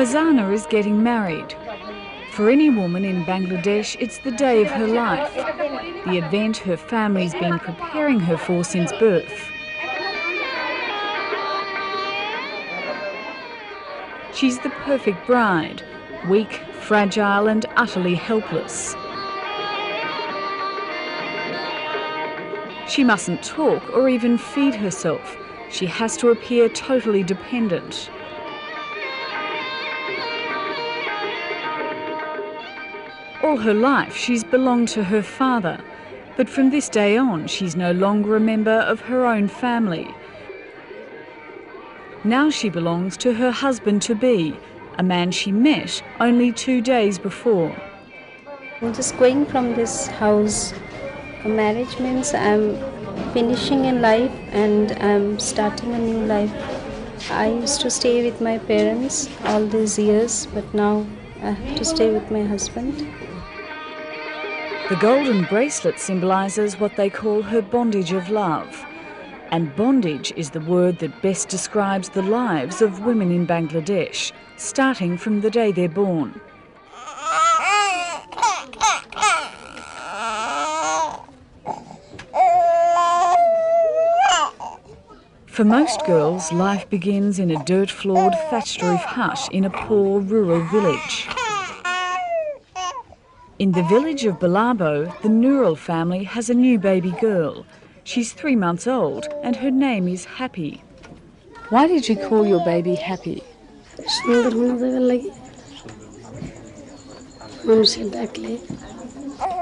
Fazana is getting married. For any woman in Bangladesh, it's the day of her life, the event her family's been preparing her for since birth. She's the perfect bride, weak, fragile and utterly helpless. She mustn't talk or even feed herself. She has to appear totally dependent. All her life she's belonged to her father, but from this day on she's no longer a member of her own family. Now she belongs to her husband-to-be, a man she met only 2 days before. I'm just going from this house. A marriage means I'm finishing a life and I'm starting a new life. I used to stay with my parents all these years, but now I have to stay with my husband. The golden bracelet symbolises what they call her bondage of love. And bondage is the word that best describes the lives of women in Bangladesh, starting from the day they're born. For most girls, life begins in a dirt-floored thatched-roof hut in a poor rural village. In the village of Balabo, the Nurul family has a new baby girl. She's 3 months old and her name is Happy. Why did you call your baby Happy?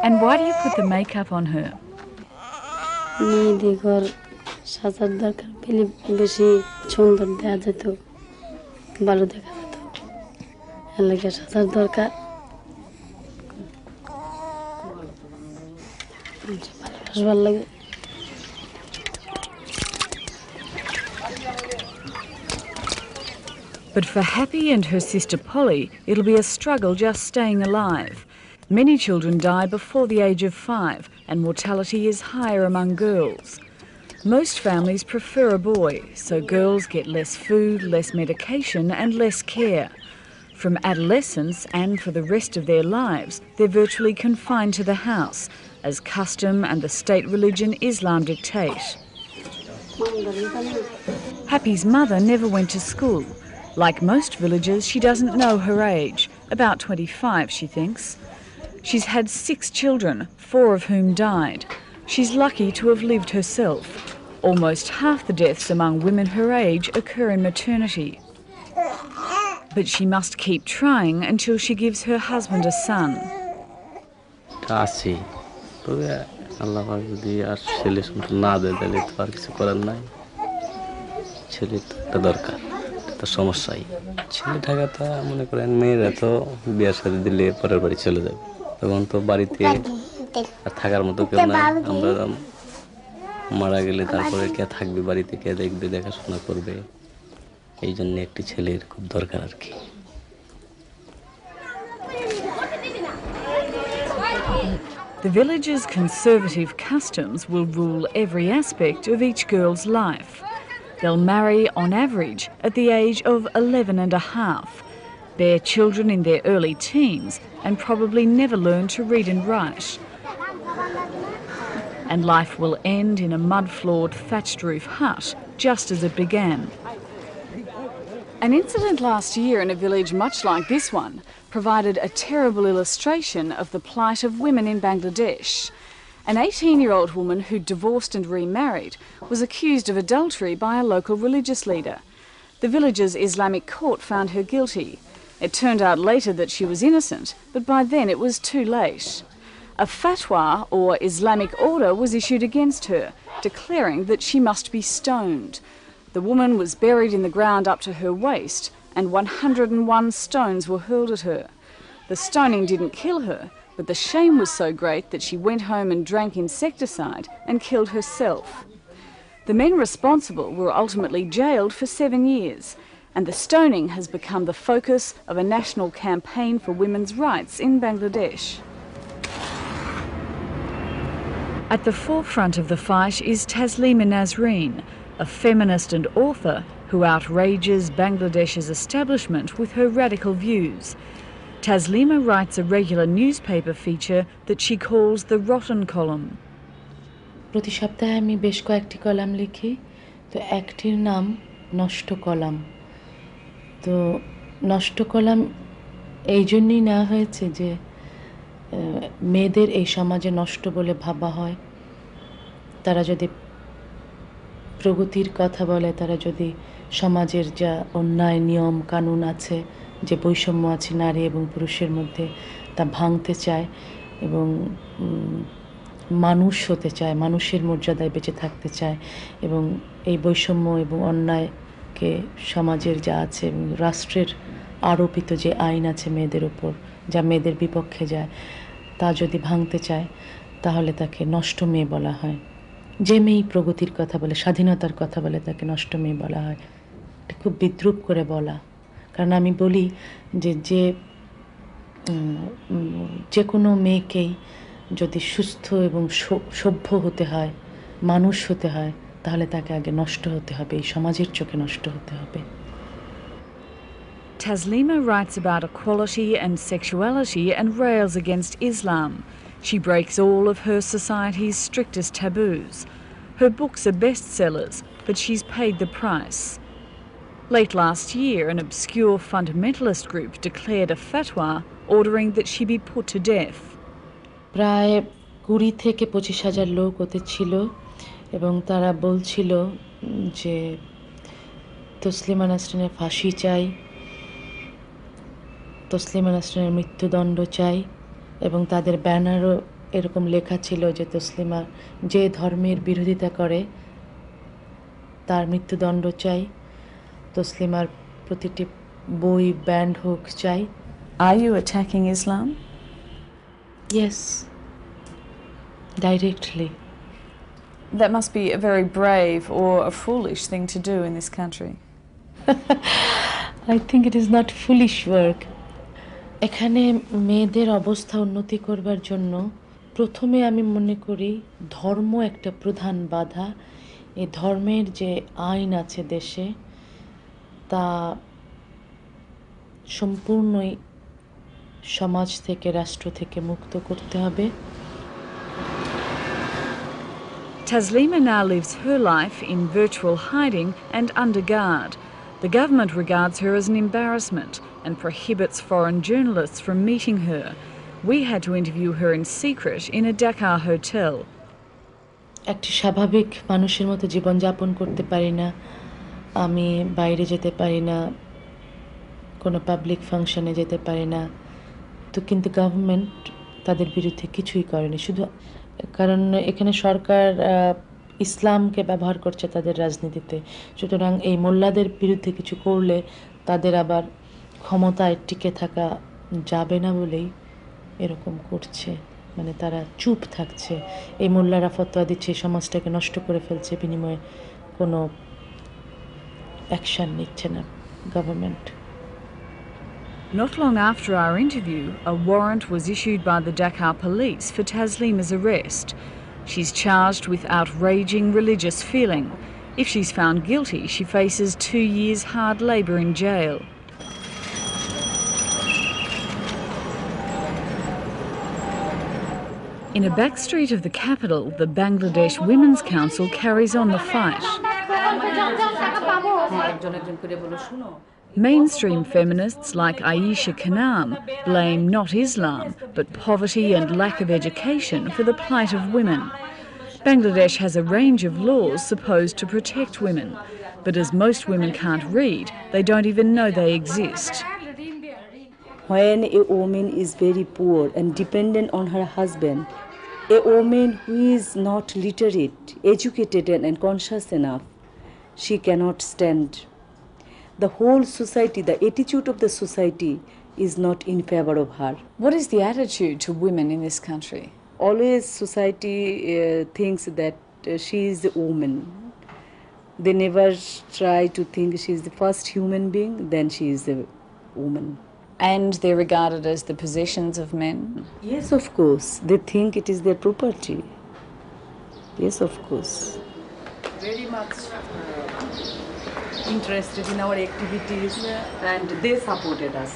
And why do you put the makeup on her? But for Happy and her sister Polly, it'll be a struggle just staying alive. Many children die before the age of 5, and mortality is higher among girls. Most families prefer a boy, so girls get less food, less medication and less care. From adolescence and for the rest of their lives, they're virtually confined to the house, as custom and the state religion Islam dictate. Happy's mother never went to school. Like most villagers, she doesn't know her age, about 25, she thinks. She's had 6 children, 4 of whom died. She's lucky to have lived herself. Almost half the deaths among women her age occur in maternity. But she must keep trying until she gives her husband a son. তো সমস্যাই ছেলে থাকাটা মনে করেন মেয়েরা তো বিয়ে শাদী দিলে পরের বাড়ি চলে যাবে তখন তো বাড়িতে আর থাকার মতো কেউ নাই আমরা মারা গেলে তারপরে কে থাকবে বাড়িতে কে দেখবে দেখাশোনা করবে এই জন্য একটি ছেলের খুব দরকার আর কি The village's conservative customs will rule every aspect of each girl's life. They'll marry, on average, at the age of 11 and a half, bear children in their early teens and probably never learn to read and write. And life will end in a mud-floored thatched-roof hut, just as it began. An incident last year in a village much like this one provided a terrible illustration of the plight of women in Bangladesh. An 18-year-old woman who'd divorced and remarried was accused of adultery by a local religious leader. The village's Islamic court found her guilty. It turned out later that she was innocent, but by then it was too late. A fatwa, or Islamic order, was issued against her, declaring that she must be stoned. The woman was buried in the ground up to her waist, and 101 stones were hurled at her. The stoning didn't kill her, but the shame was so great that she went home and drank insecticide and killed herself. The men responsible were ultimately jailed for 7 years, and the stoning has become the focus of a national campaign for women's rights in Bangladesh. At the forefront of the fight is Taslima Nasreen, a feminist and author who outrages Bangladesh's establishment with her radical views. Taslima writes a regular newspaper feature that she calls the Rotten Column. প্রতি সপ্তাহে আমি বেশ কয়েকটি column লিখি, তো একটির নাম নষ্ট কলাম। তো নষ্ট কলাম এই জন্যই নেওয়া হয়েছে যে মেয়েদের এই সমাজে নষ্ট বলে ভাবা হয়। তারা যদি প্রগতির কথা বলে, তারা যদি সমাজের যা অন্যায় নিয়ম কানুন আছে, যে বৈষম্য আছে নারী এবং পুরুষের মধ্যে, তা ভাঙতে চায় এবং মানুষ হতে চায়, মানুষের মর্যাদায় বেঁচে থাকতে চায় এবং এই বৈষম্য এবং অন্যায়কে সমাজের যা আছে এবং রাষ্ট্রের আরোপিত যে আইন আছে মেয়েদের উপর, যা মেয়েদের বিপক্ষে যায়, তা যদি ভাঙতে চায় তাহলে তাকে নষ্ট মেয়ে বলা হয়। যে মেয়ে প্রগতির কথা বলে, স্বাধীনতার কথা বলে, তাকে নষ্ট মেয়ে বলা হয়। এটা খুব বিদ্রূপ করে বলা, কারণ আমি বলি যে কোনো মেয়েকেই যদি সুস্থ এবং সভ্য হতে হয়, মানুষ হতে হয়, তাহলে তাকে আগে নষ্ট হতে হবে, এই সমাজের চোখে নষ্ট হতে হবে। Taslima writes about equality and sexuality and rails against Islam. She breaks all of her society's strictest taboos. Her books are bestsellers, but she's paid the price. Late last year, an obscure fundamentalist group declared a fatwa ordering that she be put to death. প্রায় 20 থেকে 25,000 লোক ওতে ছিল এবং তারা বলছিল যে তসলিমা নাসরিনের ফাঁসি চাই, তসলিমা নাসরিনের মৃত্যুদণ্ড চাই এবং তাদের ব্যানারও এরকম লেখা ছিল যে তসলিমা যে ধর্মের বিরোধিতা করে তার মৃত্যুদণ্ড চাই, তসলিমার প্রতিটি বই ব্যান্ড হোক চাই। Are you attacking Islam? Yes, directly. That must be a very brave or a foolish thing to do in this country. I think it is not foolish work. এখানে মেয়েদের অবস্থা উন্নতি করবার জন্য প্রথমে আমি মনে করি ধর্ম একটা প্রধান বাধা। এই ধর্মের যে আইন আছে দেশে, তা সম্পূর্ণই সমাজ থেকে, রাষ্ট্র থেকে মুক্ত করতে হবে। Taslima now lives her life in virtual hiding and under guard. The government regards her as an embarrassment and prohibits foreign journalists from meeting her. We had to interview her in secret in a Dhaka hotel. একটি স্বাভাবিক মানুষের মতো জীবনযাপন করতে পারি না, আমি বাইরে যেতে পারি না, কোনো পাবলিক ফাংশনে যেতে পারি না। তো কিন্তু গভর্নমেন্ট তাদের বিরুদ্ধে কিছুই করেনি, শুধু কারণ এখানে সরকার ইসলামকে ব্যবহার করছে তাদের রাজনীতিতে। সুতরাং এই মোল্লাদের বিরুদ্ধে কিছু করলে তাদের আবার ক্ষমতায় টিকে থাকা যাবে না বলেই এরকম করছে, মানে তারা চুপ থাকছে। এই মোল্লারা ফতোয়া দিচ্ছে, সমাজটাকে নষ্ট করে ফেলছে, বিনিময়ে কোনো অ্যাকশন নিচ্ছে না government. Not long after our interview, a warrant was issued by the Dhaka police for Taslima's arrest. She's charged with outraging religious feeling. If she's found guilty, she faces 2 years hard labour in jail. In a back street of the capital, the Bangladesh Women's Council carries on the fight. Mainstream feminists like Ihy'a Uloum blame not Islam, but poverty and lack of education for the plight of women. Bangladesh has a range of laws supposed to protect women, but as most women can't read, they don't even know they exist. When a woman is very poor and dependent on her husband, a woman who is not literate, educated and conscious enough, she cannot stand. The whole society, the attitude of the society is not in favor of her. What is the attitude to women in this country? Always society thinks that she is a woman. They never try to think she is the first human being, then she is a woman. And they're regarded as the possessions of men? Yes, of course. They think it is their property. Yes, of course. Very much interested in our activities, and they supported us.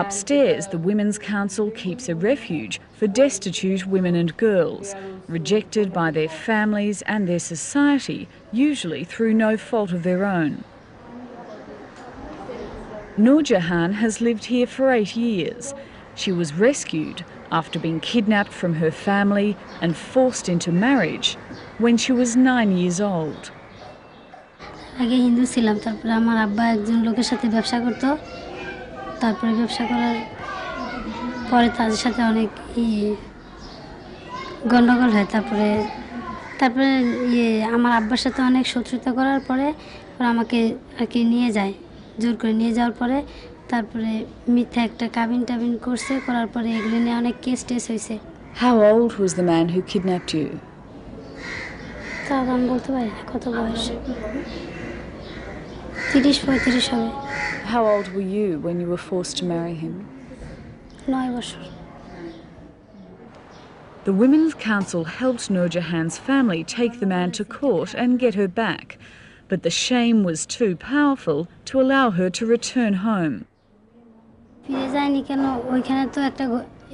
Upstairs, the Women's Council keeps a refuge for destitute women and girls, rejected by their families and their society, usually through no fault of their own. Noor Jahan has lived here for 8 years. She was rescued after being kidnapped from her family and forced into marriage when she was 9 years old. আগে হিন্দু ছিলাম, তারপরে আমার আব্বা একজন লোকের সাথে ব্যবসা করতো, তারপরে ব্যবসা করার পরে তাদের সাথে অনেক গন্ডগোল হয়, তারপরে আমার আব্বার সাথে অনেক শত্রুতা করার পরে আমাকে আর কি নিয়ে যায়, জোর করে নিয়ে যাওয়ার পরে তারপরে মিথ্যা একটা কাবিন করছে, করার পরে এগুলো নিয়ে অনেক কেস টেস হয়েছে। How old was the man who kidnapped you? তা আমি বলতে পারি না কত বয়স, 30-35 হবে। How old were you when you were forced to marry him? 9 বছর। The Women's Council helped Noor Jahan's family take the man to court and get her back, but the shame was too powerful to allow her to return home. ফিরে যায়নি কেন? ওইখানে তো একটা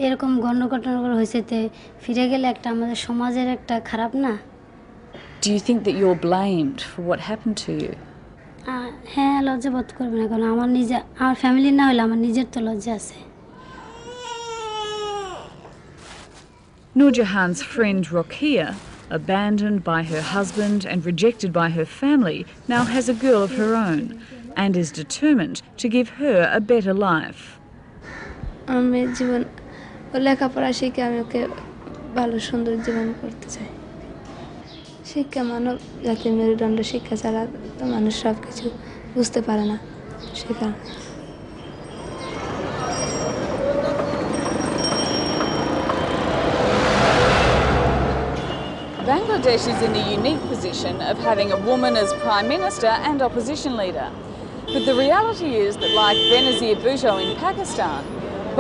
এরকম গন্ডগোল হয়েছে, তে ফিরে গেলে একটা আমাদের সমাজের একটা খারাপ না। Do you think that you're blamed for what happened to you? হ্যাঁ, লজ্জা বোধ করবে না, কারণ আমার ফ্যামিলি না হলে আমার নিজের তো লজ্জা আছে। Noor Jahan's friend Rokia, abandoned by her husband and rejected by her family, now has a girl of her own and is determined to give her a better life. আমি জীবন লেখাপড়া শিখে আমি ওকে ভালো সুন্দর জীবন করতে চাই। শিক্ষা মানব জাতির মেরুদণ্ড, শিক্ষা ছাড়া তো মানুষ সব কিছু বুঝতে পারে না। শেখা Bangladesh is in the unique position of having a woman as Prime Minister and opposition leader. But the reality is that, like Benazir Bhutto in Pakistan,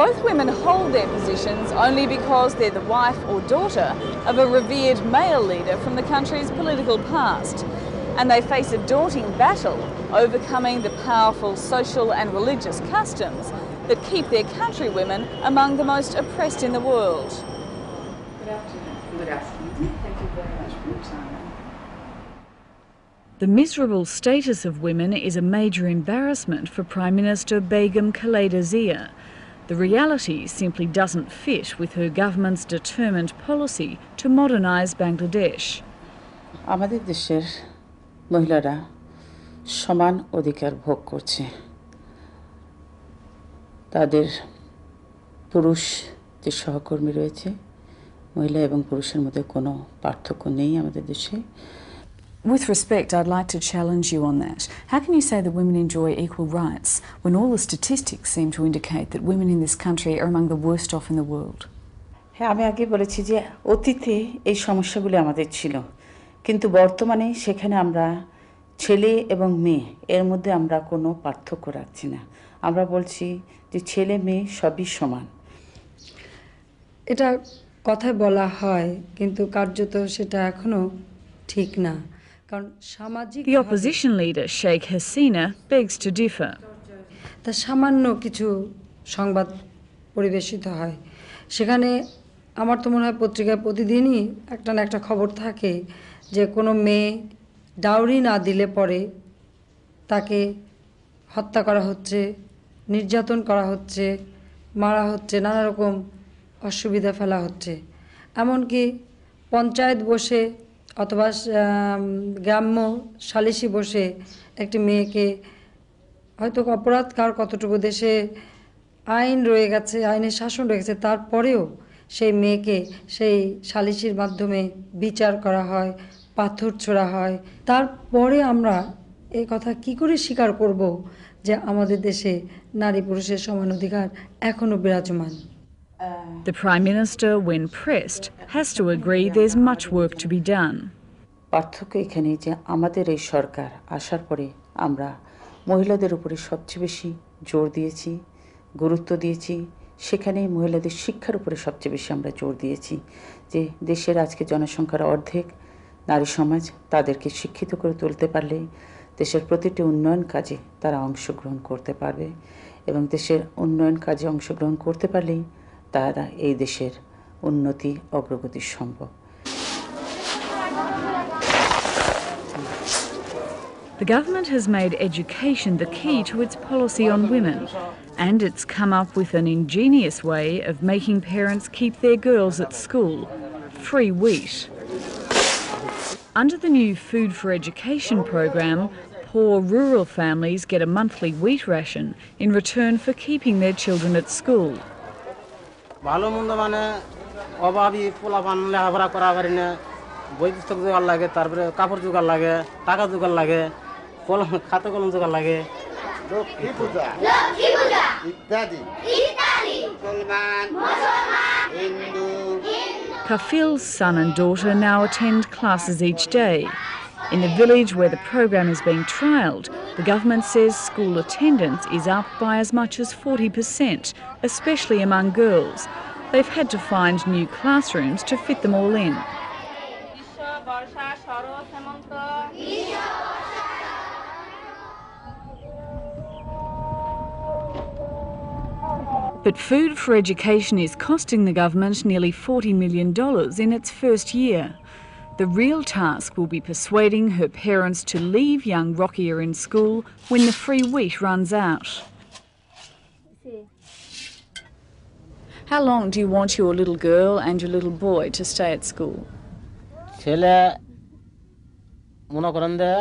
both women hold their positions only because they're the wife or daughter of a revered male leader from the country's political past. And they face a daunting battle overcoming the powerful social and religious customs that keep their countrywomen among the most oppressed in the world. Good afternoon. Thank you very much for your time. The miserable status of women is a major embarrassment for Prime Minister Begum Khaleda Zia. The reality simply doesn't fit with her government's determined policy to modernise Bangladesh. আমাদের দেশের মহিলারা সমান অধিকার ভোগ করছে। তাদের পুরুষ যে সহকর্মী রয়েছে, মহিলা এবং পুরুষের মধ্যে কোনো পার্থক্য নেই আমাদের দেশে। With respect, I'd like to challenge you on that. How can you say that women enjoy equal rights when all the statistics seem to indicate that women in this country are among the worst off in the world? হ্যাঁ, আমি আগে বলেছি যে অতীতে এই সমস্যাগুলি আমাদের ছিল, কিন্তু বর্তমানে সেখানে আমরা ছেলে এবং মেয়ে এর মধ্যে আমরা কোনো পার্থক্য রাখছি না। আমরা বলছি যে ছেলে মেয়ে সবই সমান। এটা কথায় বলা হয়, কিন্তু কার্যত সেটা এখনো ঠিক না, কারণ সামাজিক। The opposition leader Sheikh Hasina begs to differ. তা সামান্য কিছু সংবাদ পরিবেশিত হয়, সেখানে আমার তো মনে হয় পত্রিকায় প্রতিদিনই একটা না একটা খবর থাকে যে কোনো মেয়ে ডাউরি না দিলে পরে তাকে হত্যা করা হচ্ছে, নির্যাতন করা হচ্ছে, মারা হচ্ছে, নানা রকম অসুবিধা ফেলা হচ্ছে। এমনকি পঞ্চায়েত বসে অথবা গ্রাম্য সালিশি বসে একটি মেয়েকে, হয়তো অপরাধ কার কতটুকু দেশে আইন রয়ে গেছে, আইনের শাসন রয়ে গেছে, তারপরেও সেই মেয়েকে সেই সালিশির মাধ্যমে বিচার করা হয়, পাথর ছোড়া হয়। তারপরে আমরা এই কথা কি করে স্বীকার করব যে আমাদের দেশে নারী পুরুষের সমান অধিকার এখনো বিরাজমান? The Prime Minister, when pressed, has to agree there's much work to be done. পার্থক্য এখানে যে আমাদের এই সরকার আসার পরে আমরা মহিলাদের উপরে সবচেয়ে বেশি জোর দিয়েছি, গুরুত্ব দিয়েছি। সেখানে মহিলাদের শিক্ষার উপরে সবচেয়ে বেশি আমরা জোর দিয়েছি, যে দেশের আজকে জনসংখ্যার অর্ধেক নারী সমাজ, তাদেরকে শিক্ষিত করে তুলতে পারলে দেশের প্রতিটি উন্নয়ন কাজে তারা অংশগ্রহণ করতে পারবে এবং দেশের উন্নয়ন কাজে অংশগ্রহণ করতে পারলেই তারা এই দেশের উন্নতি অগ্রগতি সম্ভব। The government has made education the key to its policy on women, and it's come up with an ingenious way of making parents keep their girls at school: free wheat. Under the new Food for Education program, poor rural families get a monthly wheat ration in return for keeping their children at school. ভালো মন্দ মানে অভাবী পোলাপান লেখাপড়া করা পারি না, বই পুস্তক জোগাড় লাগে, তারপরে কাপড় জোগাড় লাগে, টাকা জোগাড় লাগে, কলম খাতা কলম জোগাড় লাগে, লক্ষ্মী পূজা ইত্যাদি মুসলমান Hindu. Kafil's son and daughter now attend classes each day. In the village where the program is being trialled, the government says school attendance is up by as much as 40%, especially among girls. They've had to find new classrooms to fit them all in. But Food for Education is costing the government nearly $40 million in its first year. The real task will be persuading her parents to leave young Rokia in school when the free wheat runs out. How long do you want your little girl and your little boy to stay at school? ছেলে মনে করেন যে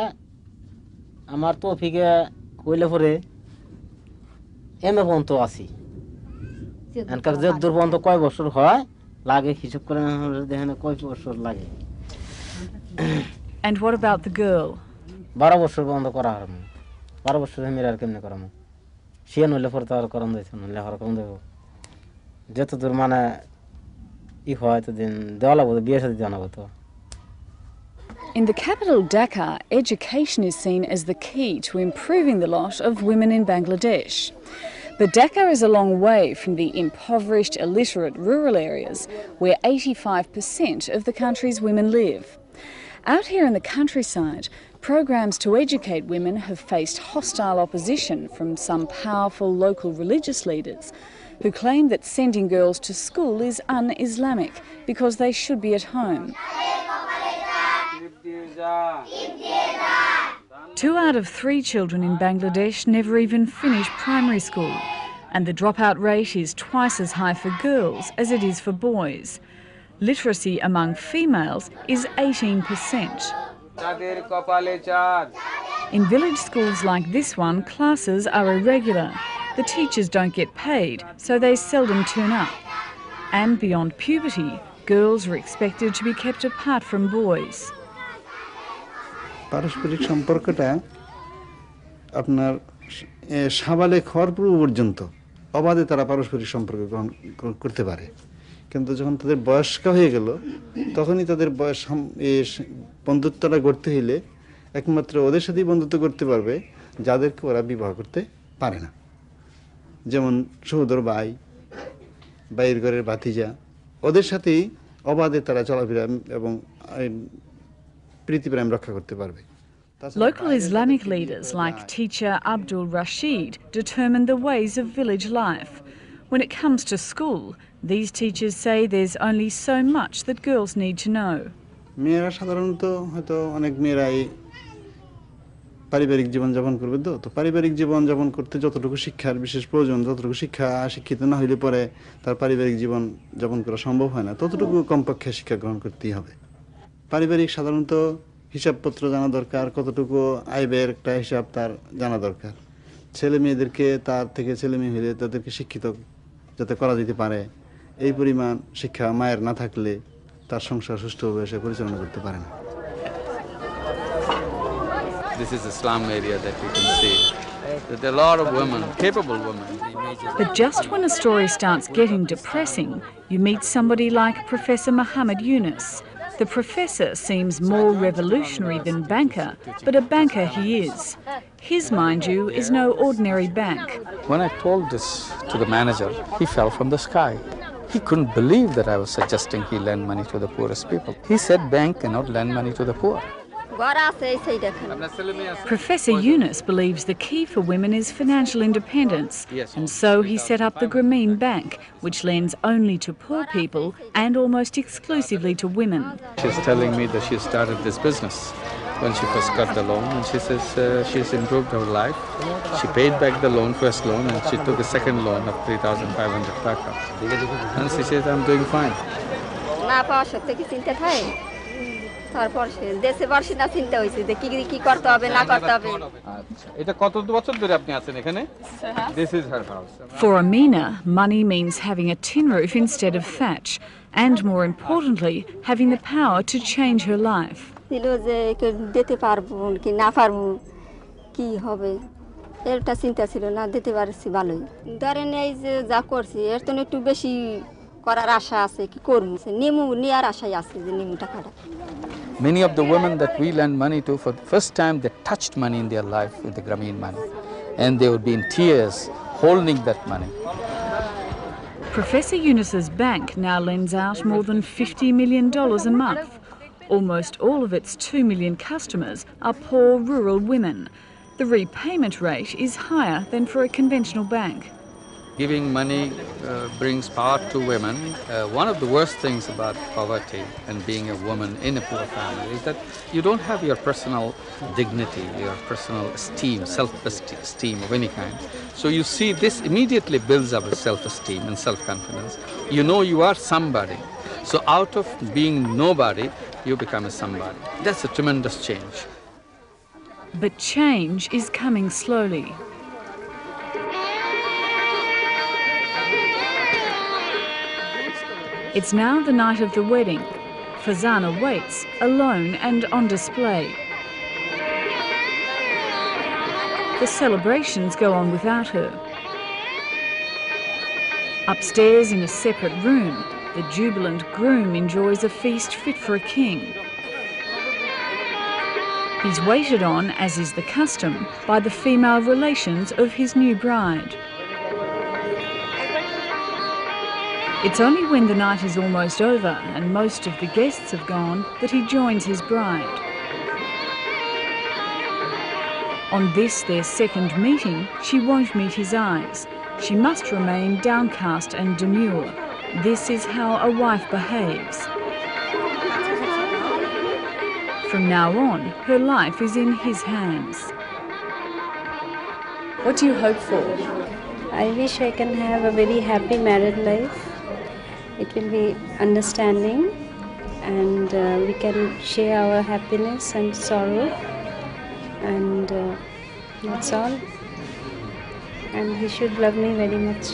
আমার তো ফিকে হইলে পরে MA পর্যন্ত আছি, এনকার যে দূর পর্যন্ত কয় বছর হয় লাগে হিসাব করে দেখেন কয় বছর লাগে। And what about the girl? 12 বছর পর্যন্ত করা হবে, 12 বছর মেয়ের আর কেমনে করামো, শিয়ান হইলে পরে তো আর করান যাইছে না, লেখার করান দেবো যত দূর মানে ই হয় তো দিন দেওয়া লাগবো, বিয়ে সাথে দেওয়া লাগবো। তো In the capital Dhaka, education is seen as the key to improving the lot of women in Bangladesh. But Dhaka is a long way from the impoverished, illiterate rural areas where 85% of the country's women live. Out here in the countryside, programs to educate women have faced hostile opposition from some powerful local religious leaders who claim that sending girls to school is un-Islamic because they should be at home. 2 out of 3 children in Bangladesh never even finish primary school, and the dropout rate is twice as high for girls as it is for boys. Literacy among females is 18%. In village schools like this one, classes are irregular. The teachers don't get paid, so they seldom turn up. And beyond puberty, girls are expected to be kept apart from boys. পারস্পরিক সম্পর্কটা আপনার সাবালেক হওয়ার পূর্ব পর্যন্ত অবাধে তারা পারস্পরিক সম্পর্ক গ্রহণ করতে পারে, কিন্তু যখন তাদের বয়স্ক হয়ে গেল তখনই তাদের বন্ধুত্বটা গড়তে হইলে একমাত্র ওদের সাথেই বন্ধুত্ব করতে পারবে যাদেরকে ওরা বিবাহ করতে পারে না, যেমন সহোদর ভাই, বাইরের ঘরের ভাতিজা, ওদের সাথেই অবাধে তারা চলাফেরা এবং প্রীতিপ্রেম রক্ষা করতে পারবে। Local Islamic leaders like teacher Abdul Rashid determine the ways of village life. When it comes to school, these teachers say there's only so much that girls need to know. মেয়েরা সাধারণত হয়তো অনেক মেয়েরাই পারিবারিক জীবন যাপন করবে, তো পারিবারিক জীবন যাপন করতে যতটুকু শিক্ষার বিশেষ প্রয়োজন, যতটুকু শিক্ষিত না হইলে পরে তার পারিবারিক জীবন যাপন করা সম্ভব হয় না, ততটুকু কমপক্ষে শিক্ষা গ্রহণ করতেই হবে। পারিবারিক সাধারণত হিসাবপত্র জানা দরকার, কতটুকু আয় ব্যয়ের একটা হিসাব তার জানা দরকার। ছেলে মেয়েদেরকে তার থেকে ছেলে মেয়ে হলে তাদেরকে শিক্ষিত যাতে করা যেতে পারে, এই পরিমাণ শিক্ষা মায়ের না থাকলে তার সংসার সুষ্ঠুভাবে সে পরিচালনা করতে পারে না। This is the slum area that you can see. There are a lot of women, capable women. But just when a story starts getting depressing, you meet somebody like Professor Mohammed Yunus. The professor seems more revolutionary than banker, but a banker he is. His, mind you, is no ordinary bank. When I told this to the manager, he fell from the sky. He couldn't believe that I was suggesting he lend money to the poorest people. He said bank cannot lend money to the poor. Professor Yunus believes the key for women is financial independence, and so he set up the Grameen Bank, which lends only to poor people and almost exclusively to women. She's telling me that she started this business when she first got the loan, and she says she's improved her life. She paid back the loan, first loan, and she took a second loan of 3,500 taka. And she says, I'm doing fine. তারপর দেশে বর্ষে না চিন্তা হয়েছে যে কি করতে হবে না করতে হবে। আচ্ছা, এটা কত বছর ধরে আপনি আছেন এখানে? This is her house. For Amina, money means having a tin roof instead of thatch, and more importantly, having the power to change her life. ছিল যে দিতে পারবো কি না পারবো কি হবে এরটা চিন্তা ছিল না, দিতে পারছি ভালোই। ধরেন এই যে যা করছি এর তো একটু বেশি করার আশা আছে, কি করব, নিমু নেওয়ার আশাই আছে যে নিমু টাকাটা। Many of the women that we lend money to, for the first time they touched money in their life with the Grameen money, and they would be in tears holding that money. Professor Yunus's bank now lends out more than $50 million a month. Almost all of its 2 million customers are poor rural women. The repayment rate is higher than for a conventional bank. Giving money brings power to women. One of the worst things about poverty and being a woman in a poor family is that you don't have your personal dignity, your personal esteem, self-esteem of any kind. So you see this immediately builds up self-esteem and self-confidence. You know you are somebody. So out of being nobody, you become a somebody. That's a tremendous change. But change is coming slowly. It's now the night of the wedding. Fazana waits, alone and on display. The celebrations go on without her. Upstairs in a separate room, the jubilant groom enjoys a feast fit for a king. He's waited on, as is the custom, by the female relations of his new bride. It's only when the night is almost over and most of the guests have gone that he joins his bride. On this, their second meeting, she won't meet his eyes. She must remain downcast and demure. This is how a wife behaves. From now on, her life is in his hands. What do you hope for? I wish I can have a very happy married life. It will be understanding, and we can share our happiness and sorrow, and that's all. And he should love me very much.